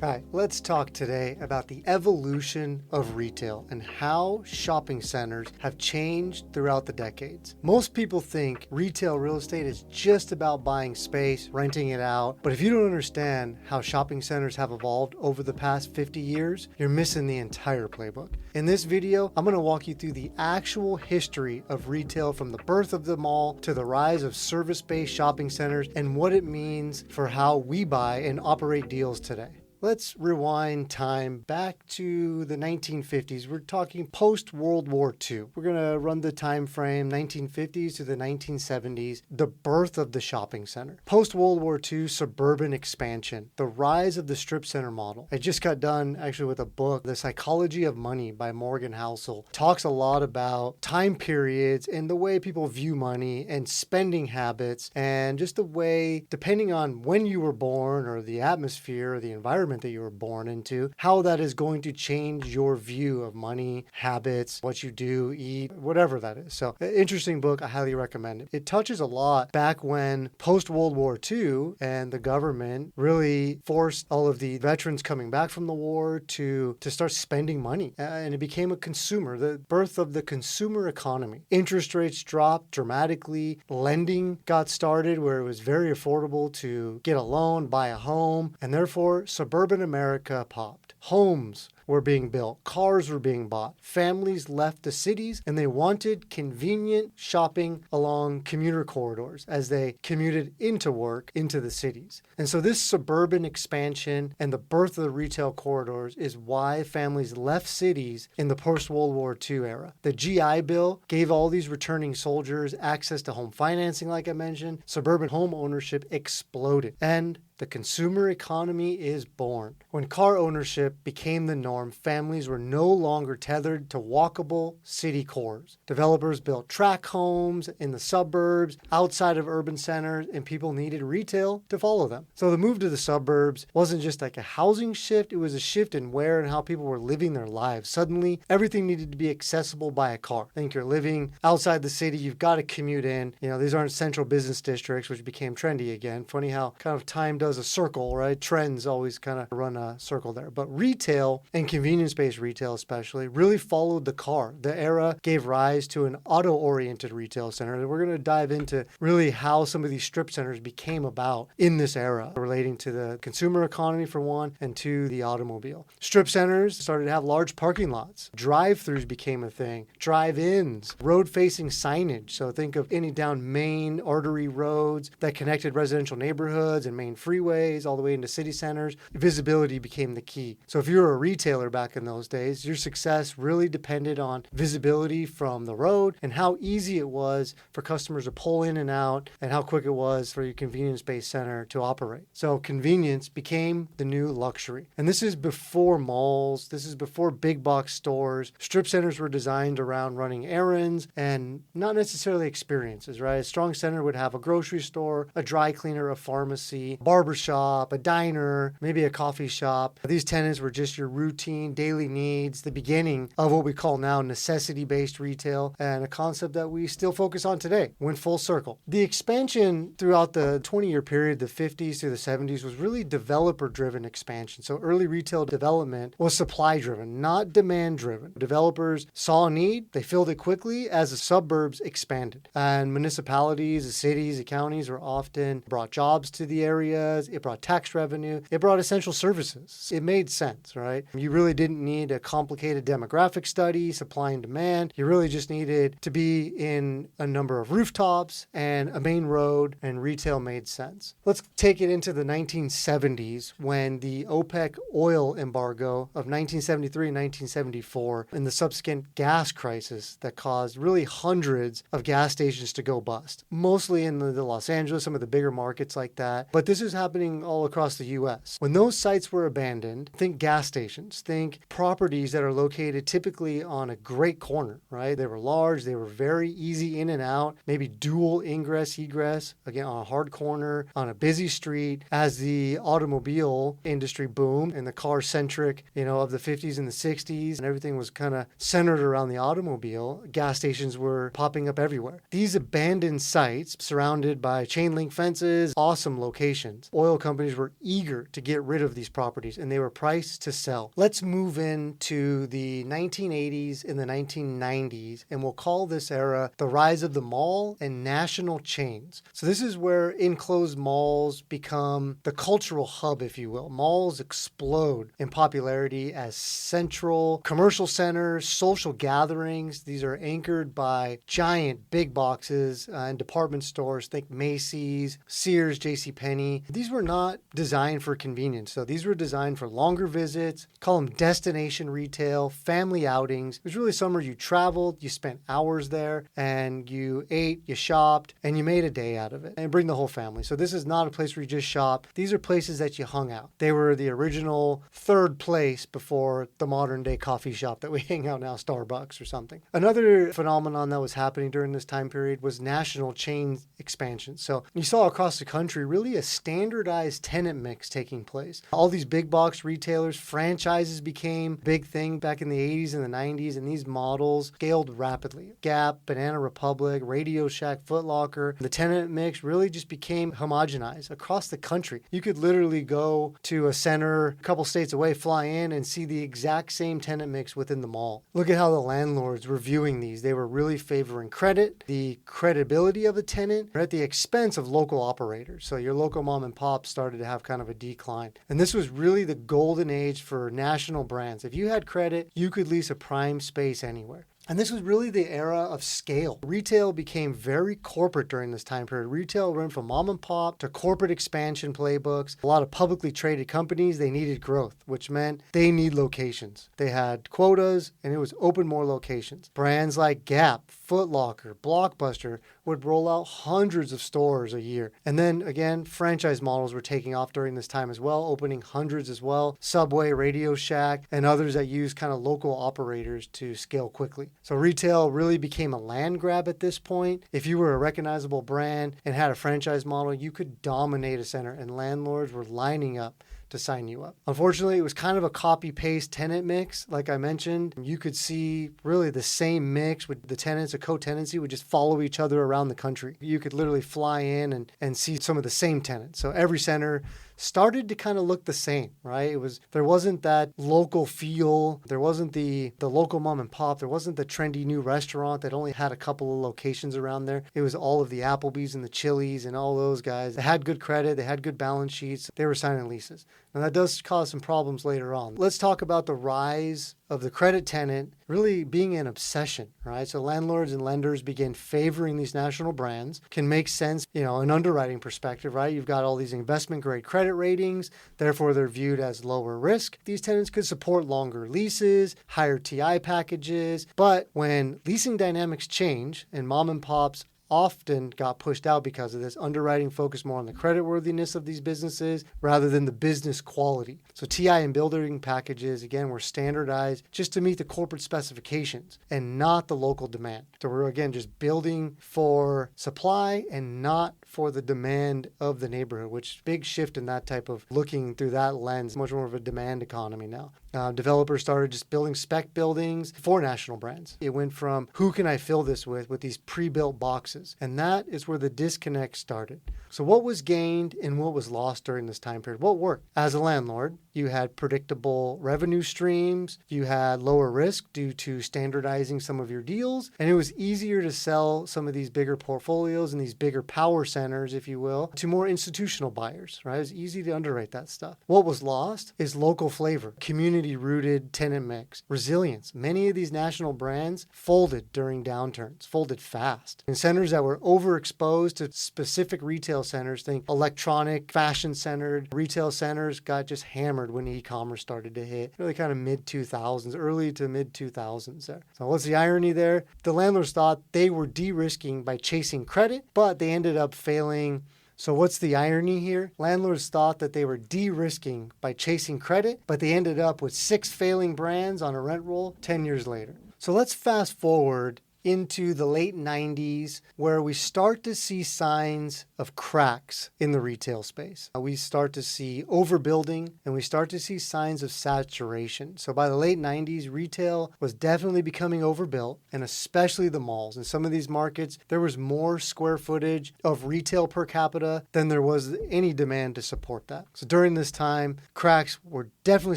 All right, let's talk today about the evolution of retail and how shopping centers have changed throughout the decades. Most people think retail real estate is just about buying space, renting it out, but if you don't understand how shopping centers have evolved over the past 50 years, you're missing the entire playbook. In this video, I'm going to walk you through the actual history of retail from the birth of the mall to the rise of service-based shopping centers and what it means for how we buy and operate deals today. Let's rewind time back to the 1950s. We're talking post-World War II. We're going to run the time frame 1950s to the 1970s, the birth of the shopping center. Post-World War II, suburban expansion, the rise of the strip center model. I just got done actually with a book, The Psychology of Money by Morgan Housel. Talks a lot about time periods and the way people view money and spending habits and just the way, depending on when you were born or the atmosphere or the environment that you were born into, how that is going to change your view of money, habits, what you do, eat, whatever that is. So, interesting book. I highly recommend it. It touches a lot back when post-World War II and the government really forced all of the veterans coming back from the war to start spending money. And it became a consumer, the birth of the consumer economy. Interest rates dropped dramatically. Lending got started where it was very affordable to get a loan, buy a home, and therefore suburban America popped. Homes were being built. Cars were being bought. Families left the cities and they wanted convenient shopping along commuter corridors as they commuted into work into the cities. And so this suburban expansion and the birth of the retail corridors is why families left cities in the post-World War II era. The GI Bill gave all these returning soldiers access to home financing, like I mentioned. Suburban home ownership exploded. And the consumer economy is born. When car ownership became the norm, families were no longer tethered to walkable city cores. Developers built tract homes in the suburbs, outside of urban centers, and people needed retail to follow them. So the move to the suburbs wasn't just like a housing shift, it was a shift in where and how people were living their lives. Suddenly, everything needed to be accessible by a car. I think you're living outside the city, you've got to commute in. These aren't central business districts, which became trendy again. Funny how kind of time does a circle, right? Trends always kind of run a circle there. But retail and convenience-based retail especially really followed the car. The era gave rise to an auto-oriented retail center. And we're going to dive into really how some of these strip centers became about in this era, relating to the consumer economy for one, and to the automobile. Strip centers started to have large parking lots. Drive-throughs became a thing. Drive-ins, road-facing signage. So think of any down main artery roads that connected residential neighborhoods and main freeways all the way into city centers. Visibility became the key. So if you were a retailer back in those days, your success really depended on visibility from the road and how easy it was for customers to pull in and out and how quick it was for your convenience-based center to operate. So convenience became the new luxury. And this is before malls. This is before big box stores. Strip centers were designed around running errands and not necessarily experiences, right? A strong center would have a grocery store, a dry cleaner, a pharmacy, barber shop, a diner, maybe a coffee shop. These tenants were just your routine daily needs, the beginning of what we call now necessity-based retail, and a concept that we still focus on today. Went full circle. The expansion throughout the 20-year period, the 50s to the 70s, was really developer-driven expansion. So early retail development was supply-driven, not demand-driven. Developers saw a need, they filled it quickly as the suburbs expanded. And municipalities, the cities, the counties were often brought jobs to the areas, it brought tax revenue, it brought essential services. It made sense, right? You really didn't need a complicated demographic study, supply and demand. You really just needed to be in a number of rooftops and a main road, and retail made sense. Let's take it into the 1970s when the OPEC oil embargo of 1973 and 1974 and the subsequent gas crisis that caused really hundreds of gas stations to go bust, mostly in the Los Angeles, some of the bigger markets like that. But this is happening all across the U.S. When those sites were abandoned, think gas stations, shops, think properties that are located typically on a great corner, right? They were large, they were very easy in and out, maybe dual ingress, egress, again, on a hard corner, on a busy street. As the automobile industry boomed and the car-centric, of the 50s and the 60s, and everything was kind of centered around the automobile, gas stations were popping up everywhere. These abandoned sites, surrounded by chain link fences, awesome locations. Oil companies were eager to get rid of these properties, and they were priced to sell. Let's move into the 1980s and the 1990s, and we'll call this era the rise of the mall and national chains. So this is where enclosed malls become the cultural hub, if you will. Malls explode in popularity as central commercial centers, social gatherings. These are anchored by giant big boxes and department stores. Think Macy's, Sears, JCPenney. These were not designed for convenience. So these were designed for longer visits, call them destination retail, family outings. It was really somewhere you traveled, you spent hours there, and you ate, you shopped, and you made a day out of it and bring the whole family. So this is not a place where you just shop. These are places that you hung out. They were the original third place before the modern day coffee shop that we hang out now, Starbucks or something. Another phenomenon that was happening during this time period was national chain expansion. So you saw across the country really a standardized tenant mix taking place. All these big box retailers, franchises became a big thing back in the 80s and the 90s, and these models scaled rapidly. Gap, Banana Republic, Radio Shack, Foot Locker. The tenant mix really just became homogenized across the country. You could literally go to a center a couple states away, fly in, and see the exact same tenant mix within the mall. Look at how the landlords were viewing these. They were really favoring credit, the credibility of the tenant, at the expense of local operators. So your local mom and pop started to have kind of a decline. And this was really the golden age for national brands. If you had credit, you could lease a prime space anywhere. And this was really the era of scale. Retail became very corporate during this time period. Retail went from mom and pop to corporate expansion playbooks. A lot of publicly traded companies, they needed growth, which meant they need locations. They had quotas, and it was open more locations. Brands like Gap, Foot Locker, Blockbuster would roll out hundreds of stores a year. And then again, franchise models were taking off during this time as well, opening hundreds as well. Subway, Radio Shack, and others that use kind of local operators to scale quickly. So retail really became a land grab at this point. If you were a recognizable brand and had a franchise model, you could dominate a center, and landlords were lining up to sign you up. Unfortunately, it was kind of a copy-paste tenant mix. Like I mentioned, you could see really the same mix with the tenants. A co-tenancy would just follow each other around the country. You could literally fly in and see some of the same tenants. So every center started to kind of look the same, right? There wasn't that local feel. There wasn't the local mom and pop. There wasn't the trendy new restaurant that only had a couple of locations around there. It was all of the Applebee's and the Chili's and all those guys. They had good credit. They had good balance sheets. They were signing leases. And that does cause some problems later on. Let's talk about the rise of the credit tenant really being an obsession, right? So landlords and lenders begin favoring these national brands. Can make sense, an underwriting perspective, right? You've got all these investment grade credit ratings, therefore they're viewed as lower risk. These tenants could support longer leases, higher TI packages, but when leasing dynamics change and mom and pops often got pushed out because of this, underwriting focused more on the creditworthiness of these businesses rather than the business quality. So TI and building packages, again, were standardized just to meet the corporate specifications and not the local demand. So we're, again, just building for supply and not for the demand of the neighborhood, which big shift in that type of looking through that lens, much more of a demand economy now. Developers started just building spec buildings for national brands. It went from who can I fill this with these pre-built boxes. And that is where the disconnect started. So what was gained and what was lost during this time period? What worked? As a landlord, you had predictable revenue streams. You had lower risk due to standardizing some of your deals. And it was easier to sell some of these bigger portfolios and these bigger power centers, if you will, to more institutional buyers, right? It was easy to underwrite that stuff. What was lost is local flavor, community-rooted tenant mix, resilience. Many of these national brands folded during downturns, folded fast. And centers that were overexposed to specific retail centers, think electronic, fashion-centered retail centers, got just hammered when e-commerce started to hit, really kind of mid-2000s, early to mid-2000s there. So what's the irony there? The landlords thought they were de-risking by chasing credit, but they ended up failing So what's the irony here? Landlords thought that they were de-risking by chasing credit, but they ended up with 6 failing brands on a rent roll 10 years later. So let's fast forward into the late 90s, where we start to see signs of cracks in the retail space. We start to see overbuilding, and we start to see signs of saturation. So by the late 90s, retail was definitely becoming overbuilt, and especially the malls. In some of these markets, there was more square footage of retail per capita than there was any demand to support that. So during this time, cracks were definitely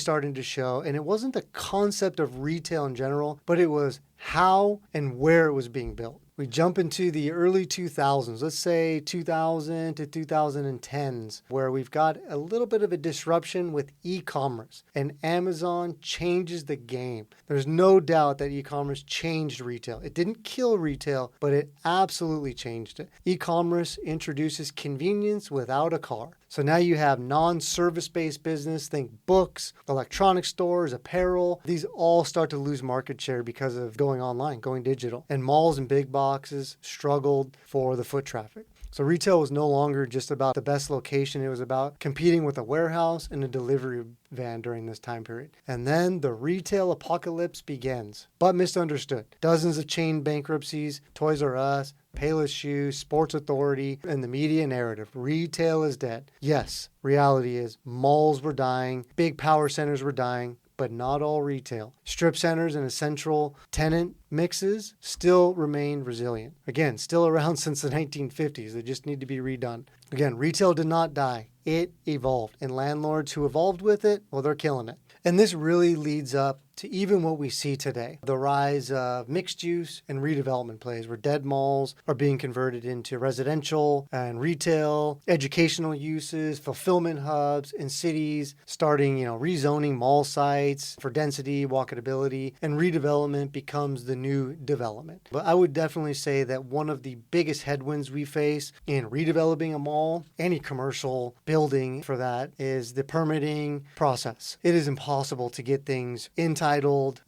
starting to show, and it wasn't the concept of retail in general, but it was how and where it was being built. We jump into the early 2000s, let's say 2000 to 2010s, where we've got a little bit of a disruption with e-commerce, and Amazon changes the game. There's no doubt that e-commerce changed retail. It didn't kill retail, but it absolutely changed it. E-commerce introduces convenience without a car. So now you have non-service-based business, think books, electronic stores, apparel. These all start to lose market share because of going online, going digital. And malls and big boxes struggled for the foot traffic. So retail was no longer just about the best location. It was about competing with a warehouse and a delivery van during this time period. And then the retail apocalypse begins, but misunderstood. Dozens of chain bankruptcies, Toys R Us, Payless Shoes, Sports Authority, and the media narrative. Retail is dead. Yes, reality is malls were dying, big power centers were dying, but not all retail. Strip centers and essential tenant mixes still remain resilient. Again, still around since the 1950s. They just need to be redone. Again, retail did not die. It evolved. And landlords who evolved with it, well, they're killing it. And this really leads up to even what we see today, the rise of mixed use and redevelopment plays where dead malls are being converted into residential and retail, educational uses, fulfillment hubs in cities, starting, rezoning mall sites for density, walkability, and redevelopment becomes the new development. But I would definitely say that one of the biggest headwinds we face in redeveloping a mall, any commercial building for that, is the permitting process. It is impossible to get things entitled,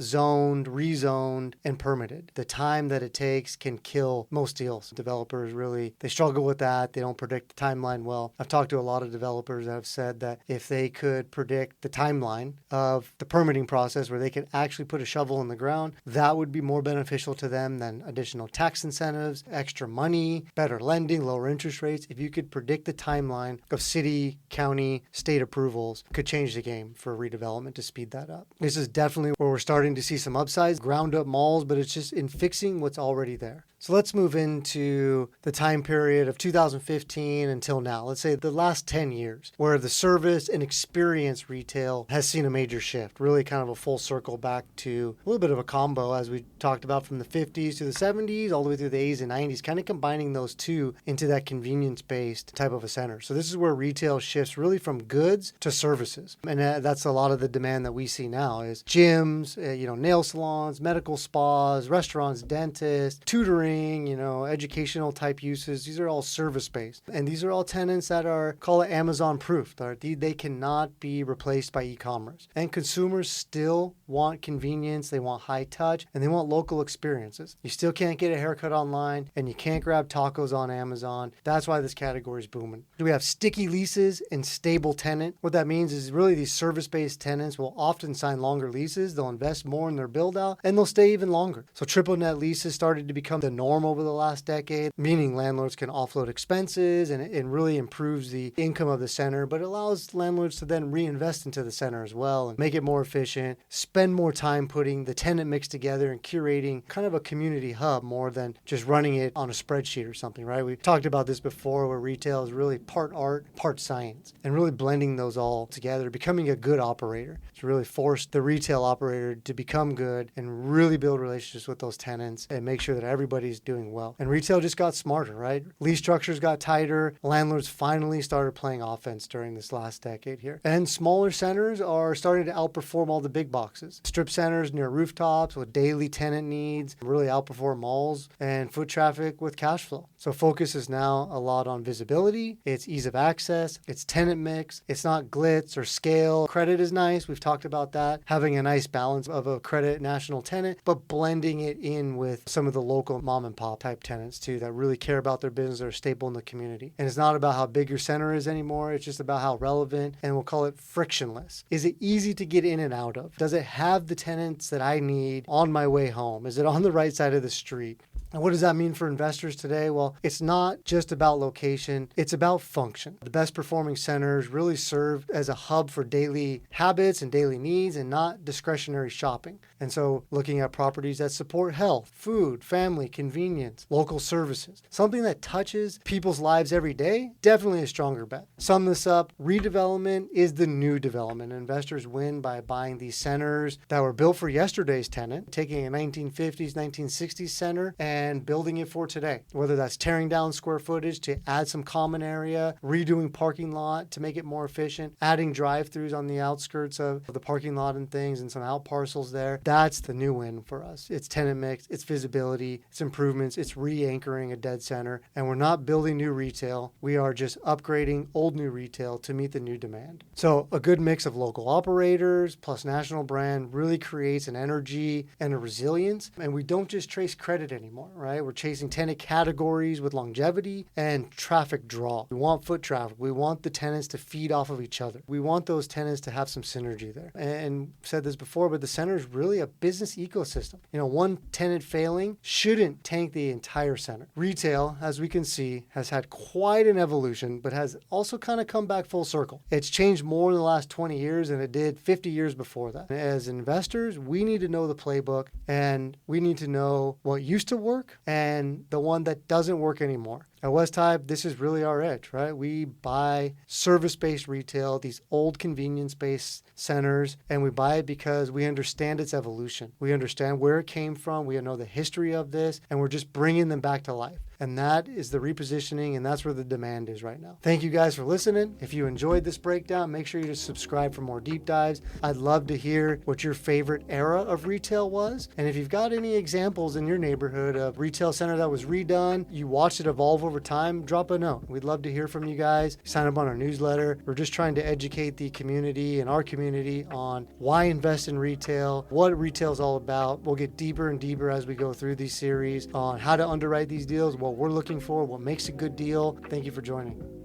zoned, rezoned, and permitted. The time that it takes can kill most deals. Developers really, they struggle with that. They don't predict the timeline well. I've talked to a lot of developers that have said that if they could predict the timeline of the permitting process where they could actually put a shovel in the ground, that would be more beneficial to them than additional tax incentives, extra money, better lending, lower interest rates. If you could predict the timeline of city, county, state approvals, could change the game for redevelopment to speed that up. This is definitely where we're starting to see some upsides, ground up malls, but it's just in fixing what's already there. So let's move into the time period of 2015 until now. Let's say the last 10 years, where the service and experience retail has seen a major shift, really kind of a full circle back to a little bit of a combo, as we talked about, from the 50s to the 70s, all the way through the 80s and 90s, kind of combining those two into that convenience-based type of a center. So this is where retail shifts really from goods to services. And that's a lot of the demand that we see now is gyms, nail salons, medical spas, restaurants, dentists, tutoring, educational type uses. These are all service-based. And these are all tenants that are, call it Amazon proof. They cannot be replaced by e-commerce. And consumers still want convenience, they want high touch, and they want local experiences. You still can't get a haircut online, and you can't grab tacos on Amazon. That's why this category is booming. We have sticky leases and stable tenant. What that means is really these service-based tenants will often sign longer leases, they'll invest more in their build-out, and they'll stay even longer. So triple net leases started to become the norm over the last decade, meaning landlords can offload expenses and it really improves the income of the center, but it allows landlords to then reinvest into the center as well and make it more efficient, spend more time putting the tenant mix together and curating kind of a community hub more than just running it on a spreadsheet or something, right? We've talked about this before where retail is really part art, part science, and really blending those all together, becoming a good operator. To really force the retail operator to become good and really build relationships with those tenants and make sure that everybody's doing well. And retail just got smarter, right? Lease structures got tighter. Landlords finally started playing offense during this last decade here. And smaller centers are starting to outperform all the big boxes. Strip centers near rooftops with daily tenant needs really outperform malls and foot traffic with cash flow. So focus is now a lot on visibility. It's ease of access. It's tenant mix. It's not glitz or scale. Credit is nice. We've talked about that. Having a nice balance of a credit national tenant, but blending it in with some of the local mom mom and pop type tenants too that really care about their business, that are staple in the community. And it's not about how big your center is anymore. It's just about how relevant, and we'll call it frictionless. Is it easy to get in and out of? Does it have the tenants that I need on my way home? Is it on the right side of the street? And what does that mean for investors today? Well, it's not just about location, it's about function. The best performing centers really serve as a hub for daily habits and daily needs and not discretionary shopping. And so looking at properties that support health, food, family, convenience, local services, something that touches people's lives every day, definitely a stronger bet. Sum this up, redevelopment is the new development. Investors win by buying these centers that were built for yesterday's tenant, taking a 1950s, 1960s center and building it for today. Whether that's tearing down square footage to add some common area, redoing parking lot to make it more efficient, adding drive-throughs on the outskirts of the parking lot and things and some out parcels there. That's the new win for us. It's tenant mix, it's visibility, it's improvements, it's re-anchoring a dead center. And we're not building new retail. We are just upgrading old new retail to meet the new demand. So a good mix of local operators plus national brand really creates an energy and a resilience. And we don't just trace credit anymore, right? We're chasing tenant categories with longevity and traffic draw. We want foot traffic. We want the tenants to feed off of each other. We want those tenants to have some synergy there. And I've said this before, but the center is really a business ecosystem. One tenant failing shouldn't tank the entire center. Retail, as we can see, has had quite an evolution, but has also kind of come back full circle. It's changed more in the last 20 years than it did 50 years before that. As investors, we need to know the playbook and we need to know what used to work and the one that doesn't work anymore. At West Hive, this is really our edge, right? We buy service-based retail, these old convenience-based centers, and we buy it because we understand its evolution. We understand where it came from. We know the history of this, and we're just bringing them back to life. And that is the repositioning, and that's where the demand is right now. Thank you guys for listening. If you enjoyed this breakdown, make sure you just subscribe for more deep dives. I'd love to hear what your favorite era of retail was. And if you've got any examples in your neighborhood of retail center that was redone, you watched it evolve over time, drop a note. We'd love to hear from you guys. Sign up on our newsletter. We're just trying to educate the community and our community on why invest in retail, what retail is all about. We'll get deeper and deeper as we go through these series on how to underwrite these deals, what we're looking for, what makes a good deal. Thank you for joining.